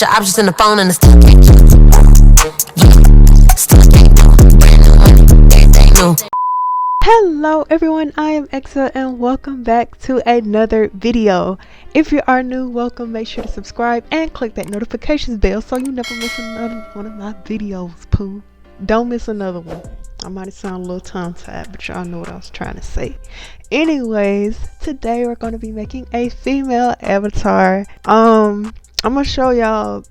bunch of options in the phone and the still can't still can't do brand new money, everything new. Hello everyone, I am Exa and welcome back to another video. If you are new, welcome. Make sure to subscribe and click that notifications bell so you never miss another one of my videos, poo. Don't miss another one. I might sound a little tongue-tied, but y'all know what I was trying to say. Anyways, today we're going to be making a female avatar. I'm gonna show y'all.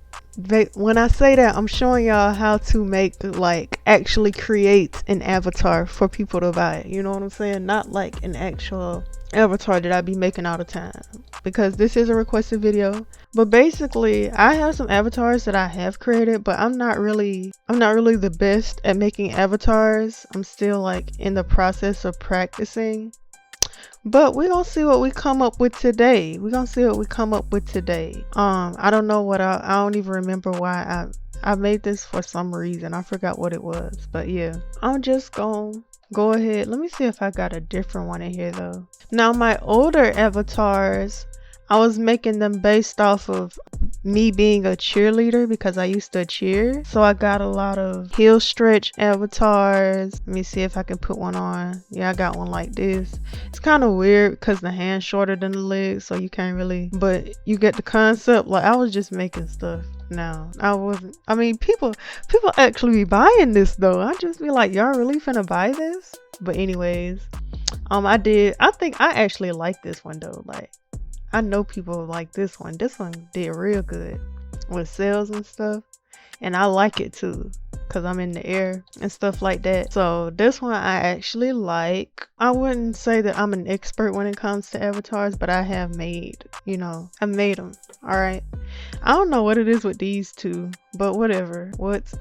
When I say that, I'm showing y'all how to make, like, actually create an avatar for people to buy. You know what I'm saying? Not like an actual avatar that I be making all the time, because this is a requested video. But basically, I have some avatars that I have created, but I'm not really the best at making avatars. I'm still like in the process of practicing. But we're gonna see what we come up with today. I don't know what I don't even remember why I made this for some reason. I forgot what it was. But yeah, I'm just gonna go ahead. Let me see if I got a different one in here though. Now my older avatars, I was making them based off of me being a cheerleader because I used to cheer. So I got a lot of heel stretch avatars. Let me see if I can put one on. Yeah, I got one like this. It's kind of weird because the hand's shorter than the legs, so you can't really, but you get the concept. Like, I was just making stuff. No, I wasn't. I mean, people actually be buying this though. I just be like, y'all really finna buy this? But anyways, I think I actually like this one though. Like, I know people like this one. This one did real good with sales and stuff. And I like it too, because I'm in the air and stuff like that. So this one I actually like. I wouldn't say that I'm an expert when it comes to avatars, but I have made, I made them. All right. I don't know what it is with these two, but whatever. Let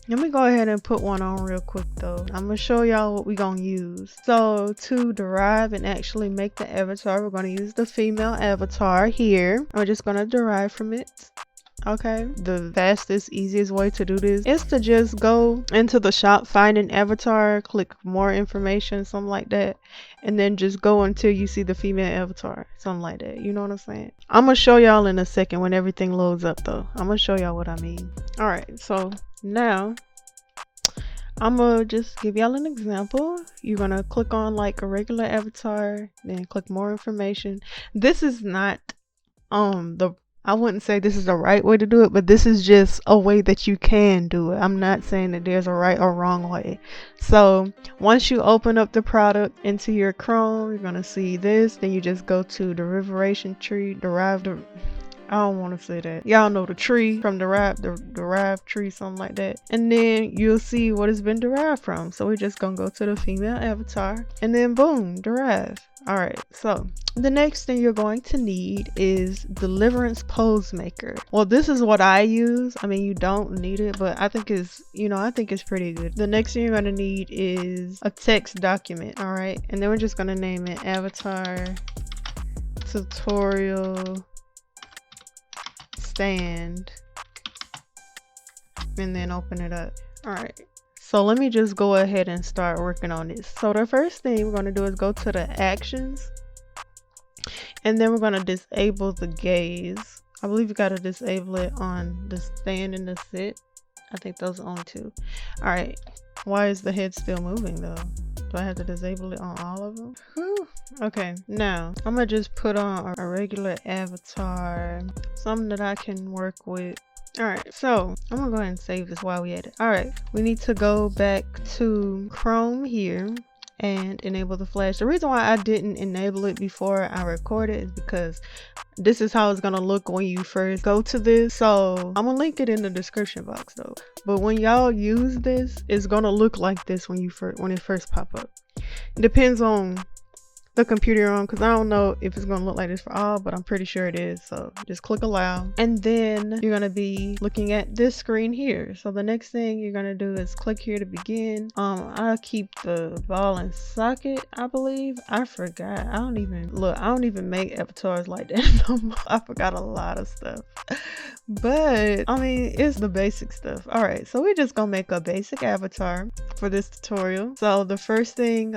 me go ahead and put one on real quick though. I'm going to show y'all what we're going to use. So to derive and actually make the avatar, we're going to use the female avatar here. We're just going to derive from it. Okay, the fastest, easiest way to do this is to just go into the shop, find an avatar, click more information, something like that, and then just go until you see the female avatar, something like that. You know what I'm saying? I'm gonna show y'all in a second when everything loads up though. I'm gonna show y'all what I mean. All right, so now I'm gonna just give y'all an example. You're gonna click on like a regular avatar, then click more information. This is not I wouldn't say this is the right way to do it, but this is just a way that you can do it. I'm not saying that there's a right or wrong way. So once you open up the product into your Chrome, you're gonna see this. Then you just go to Derive tree, I don't want to say that. Y'all know the tree from the Derive tree, something like that. And then you'll see what it's been derived from. So we're just gonna go to the female avatar and then boom, derive. All right, so the next thing you're going to need is Deliverance Pose Maker. Well, this is what I use. I mean, you don't need it, but I think it's, I think it's pretty good. The next thing you're gonna need is a text document. All right, and then we're just gonna name it Avatar Tutorial Stand, and then open it up. All right, so let me just go ahead and start working on this. So the first thing we're going to do is go to the actions, and then we're going to disable the gaze. I believe you got to disable it on the stand and the sit. I think those are only two. All right, why is the head still moving though? Do I have to disable it on all of them? Whew. Okay, now I'm gonna just put on a regular avatar, something that I can work with. All right, so I'm gonna go ahead and save this while we at it. All right, we need to go back to Chrome here and enable the flash. The reason why I didn't enable it before I recorded is because this is how it's gonna look when you first go to this. So I'm gonna link it in the description box though. But when y'all use this, it's gonna look like this when it first pop up. It depends on the computer you're on, because I don't know if it's gonna look like this for all, but I'm pretty sure it is. So just click allow, and then you're gonna be looking at this screen here. So the next thing you're gonna do is click here to begin. I'll keep the ball and socket, I believe. I forgot. I don't even make avatars like that no more. I forgot a lot of stuff. But I mean, it's the basic stuff. All right, so we're just gonna make a basic avatar for this tutorial. So the first thing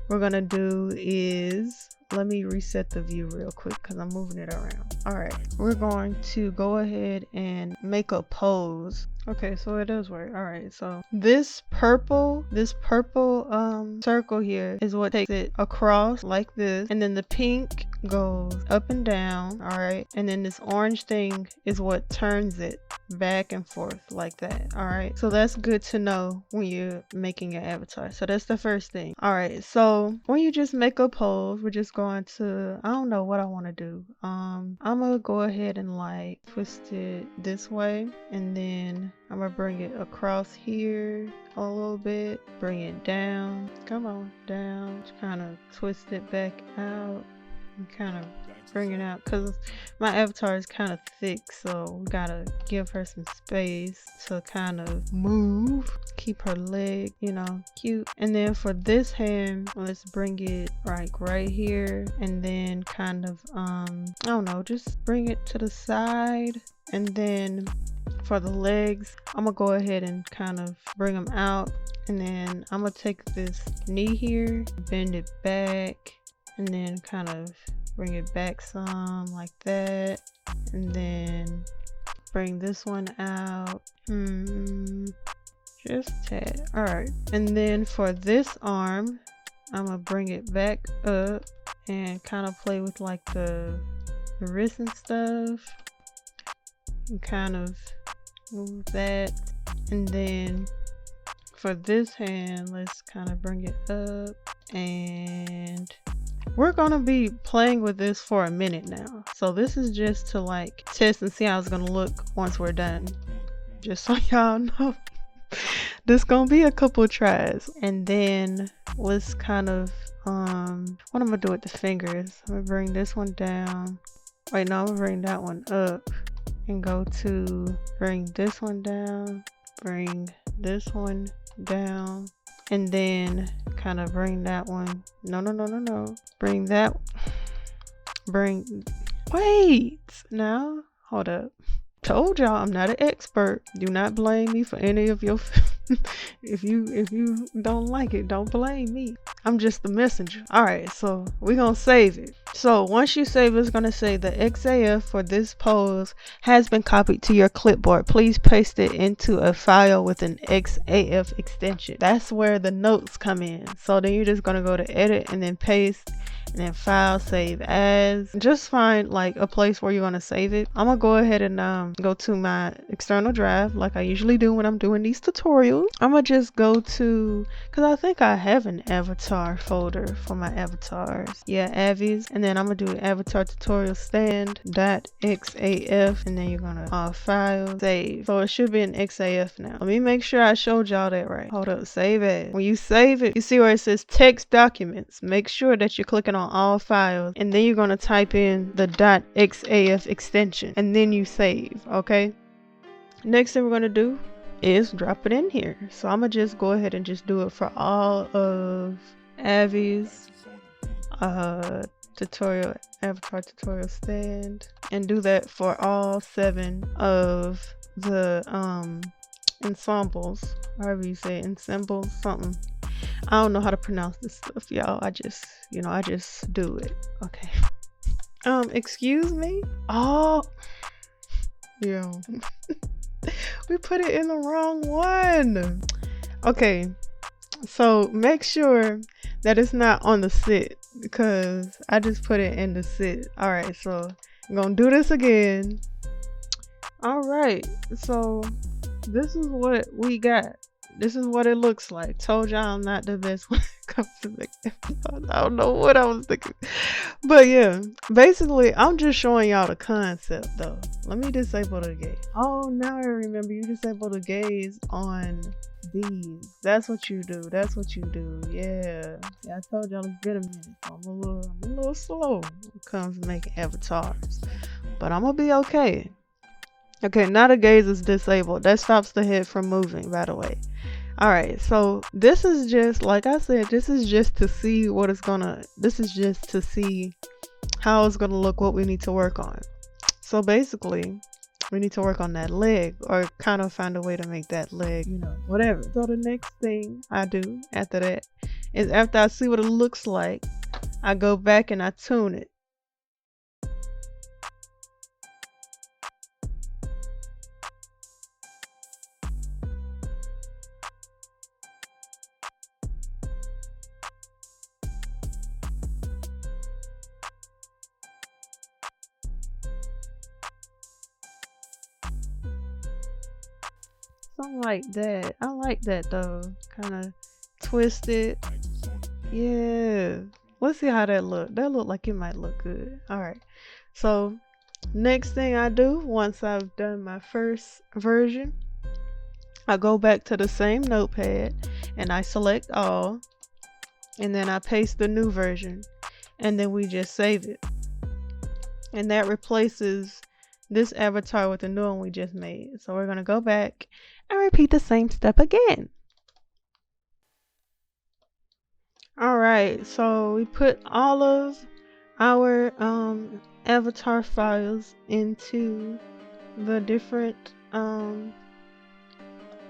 we're gonna do is let me reset the view real quick because I'm moving it around. All right, we're going to go ahead and make a pose. Okay, so it does work. All right, so this purple circle here is what takes it across like this, and then the pink goes up and down. All right, and then this orange thing is what turns it back and forth like that. All right, so that's good to know when you're making your avatar. So that's the first thing. All right, so when you just make a pose, we're just going to, I don't know what I want to do. I'm gonna go ahead and like twist it this way, and then I'm gonna bring it across here a little bit, bring it down, come on, down, kind of twist it back out, and kind of bring it out, because my avatar is kind of thick, so we gotta give her some space to kind of move, keep her leg, you know, cute. And then for this hand, let's bring it right here, and then kind of I don't know, just bring it to the side. And then for the legs, I'm gonna go ahead and kind of bring them out, and then I'm gonna take this knee here, bend it back, and then kind of bring it back some like that, and then bring this one out, just tad. All right, and then for this arm, I'm gonna bring it back up and kind of play with like the wrist and stuff, and kind of move that. And then for this hand, let's kind of bring it up, and we're gonna be playing with this for a minute now. So this is just to like test and see how it's gonna look once we're done, just so y'all know. This gonna be a couple tries. And then let's kind of what I'm gonna do with the fingers, I'm gonna bring this one down. Wait, no, I'm gonna bring that one up and go to bring this one down, bring this one down, and then kind of bring that one, no, bring that, wait, now, hold up. Told y'all I'm not an expert. Do not blame me for any of your if you don't like it, don't blame me. I'm just the messenger. All right, so we're gonna save it. So once you save it, it's gonna say the XAF for this pose has been copied to your clipboard. Please paste it into a file with an XAF extension. That's where the notes come in. So then you're just gonna go to edit and then paste, and then file, save as. Just find like a place where you're gonna save it. I'm gonna go ahead and go to my external drive like I usually do when I'm doing these tutorials. I'm gonna just go to, because I think I have an avatar folder for my avatars. Yeah, Avi's. And then I'm gonna do avatar tutorial stand.xaf, and then you're gonna file, save. So it should be an XAF now. Let me make sure I showed y'all that right. Hold up, save as. When you save it, you see where it says text documents. Make sure that you're clicking on all files, and then you're gonna type in the .xaf extension, and then you save. Okay, next thing we're gonna do is drop it in here. So I'm gonna just go ahead and just do it for all of Avi's tutorial, avatar tutorial stand, and do that for all 7 of the ensembles, however you say it, ensembles, something. I don't know how to pronounce this stuff, y'all. I just do it. Okay. Excuse me? Oh, yeah. We put it in the wrong one. Okay, so make sure that it's not on the sit, because I just put it in the sit. All right, so I'm gonna do this again. All right, so this is what we got. This is what it looks like. Told y'all I'm not the best when it comes to making episodes. I don't know what I was thinking. But yeah, basically, I'm just showing y'all the concept though. Let me disable the gaze. Oh, now I remember, you disable the gaze on these. That's what you do. That's what you do. Yeah. Yeah, I told y'all it's been a minute. So I'm a little slow when it comes to making avatars. But I'm gonna be okay. Okay, now the gaze is disabled. That stops the head from moving, by the way. Alright, so this is just, like I said, this is just to see what it's gonna, this is just to see how it's gonna look, what we need to work on. So basically, we need to work on that leg, or kind of find a way to make that leg, you know, whatever. So the next thing I do after that is, after I see what it looks like, I go back and I tune it. Something like that. I like that though. Kind of twisted. Yeah. Let's see how that look. That look like it might look good. All right. So next thing I do once I've done my first version, I go back to the same notepad and I select all, and then I paste the new version, and then we just save it. And that replaces this avatar with the new one we just made. So we're going to go back and repeat the same step again. Alright, so we put all of our avatar files into the different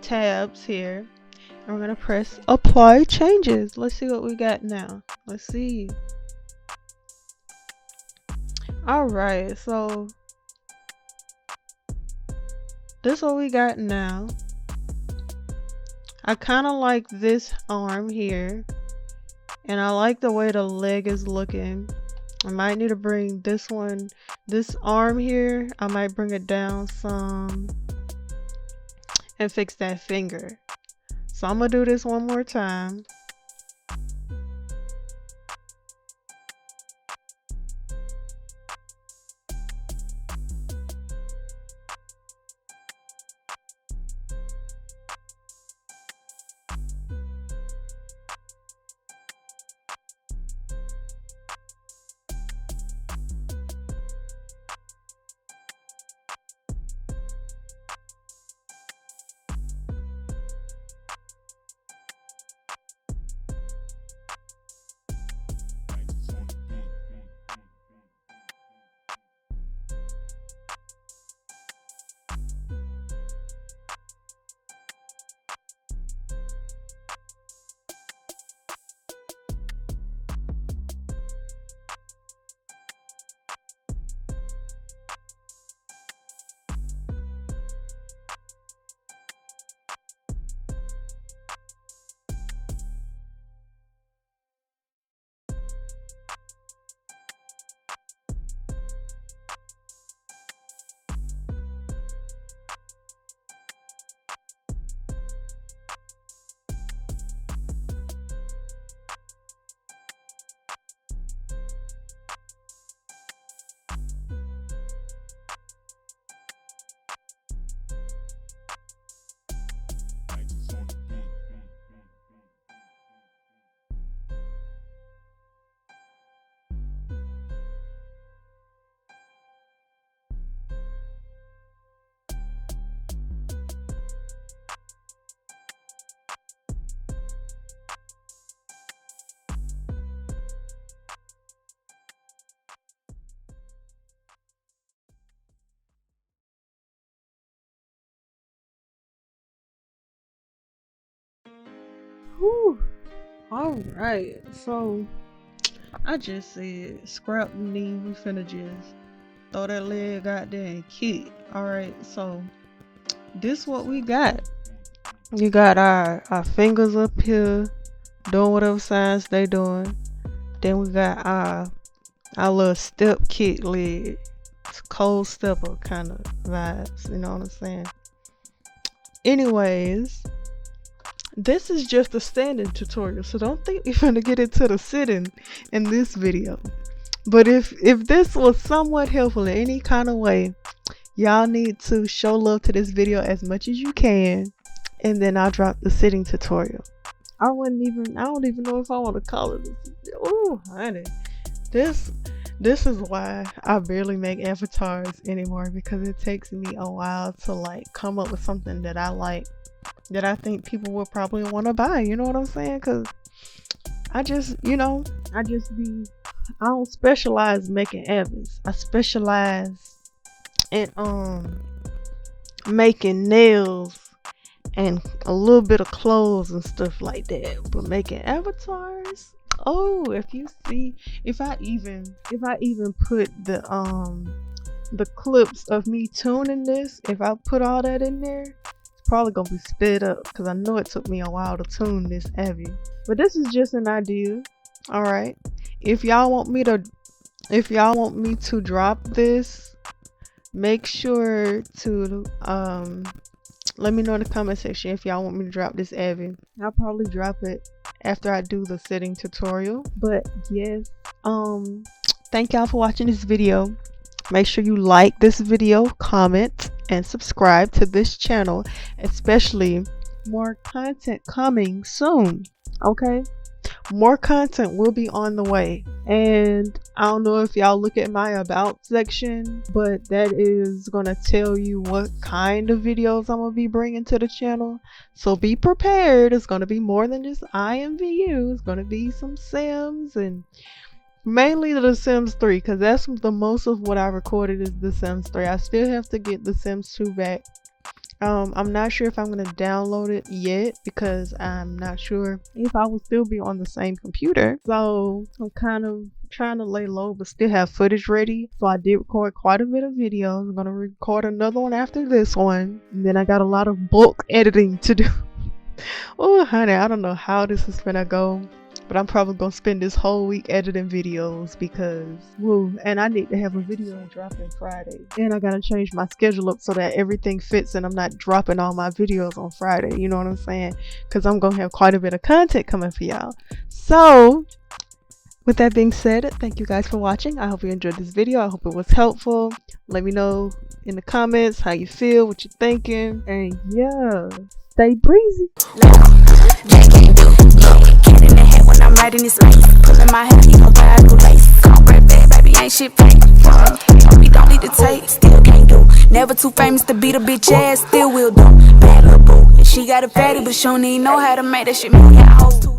tabs here. And we're going to press apply changes. Let's see what we got now. Let's see. Alright, so this is what we got now. I kind of like this arm here, and I like the way the leg is looking. I might need to bring this arm here, I might bring it down some and fix that finger. So I'm gonna do this one more time. Whew. Alright, so I just said scrap the knee, we finna just throw that leg out there and kick. Alright, so this what we got. You got our fingers up here doing whatever signs they doing. Then we got our little step kick leg. It's cold stepper kind of vibes, you know what I'm saying? Anyways, this is just a standing tutorial, so don't think we're gonna get into the sitting in this video. But if this was somewhat helpful in any kind of way, y'all need to show love to this video as much as you can, and then I'll drop the sitting tutorial. I don't even know if I want to call it this. Oh, honey, this is why I barely make avatars anymore, because it takes me a while to like come up with something that I like, that I think people will probably want to buy. You know what I'm saying? Because I don't specialize making avs. I specialize in making nails and a little bit of clothes and stuff like that. But making avatars, Oh, if you see, if I even put the clips of me tuning this, if I put all that in there, it's probably gonna be sped up because I know it took me a while to tune this Avi. But this is just an idea. All right. If y'all want me to drop this, make sure to let me know in the comment section if y'all want me to drop this Avi. I'll probably drop it after I do the setting tutorial. But yes, thank y'all for watching this video. Make sure you like this video, comment, and subscribe to this channel, especially more content coming soon. Okay, more content will be on the way. And I don't know if y'all look at my about section, but that is gonna tell you what kind of videos I'm gonna be bringing to the channel, so be prepared. It's gonna be more than just IMVU. It's gonna be some Sims, and mainly the Sims 3, because that's the most of what I recorded is the Sims 3. I still have to get the Sims 2 back. I'm not sure if I'm gonna download it yet because I'm not sure if I will still be on the same computer. So I'm kind of trying to lay low but still have footage ready. So I did record quite a bit of videos. I'm gonna record another one after this one, and then I got a lot of bulk editing to do. Oh honey, I don't know how this is gonna go, but I'm probably gonna spend this whole week editing videos because woo, and I need to have a video dropping Friday, and I gotta change my schedule up so that everything fits and I'm not dropping all my videos on Friday, you know what I'm saying, because I'm gonna have quite a bit of content coming for y'all. So with that being said, thank you guys for watching. I hope you enjoyed this video. I hope it was helpful. Let me know in the comments how you feel, what you're thinking, and yeah, stay breezy. I'm riding this lace, pulling my hair, you know what I do lace. Cornbread bad, baby, ain't shit fake. We don't need to take, still can't do. Never too famous to beat a bitch ass, still will do. Bad little boo, and she got a fatty, but she don't even know how to make that shit. Man, got hoes too.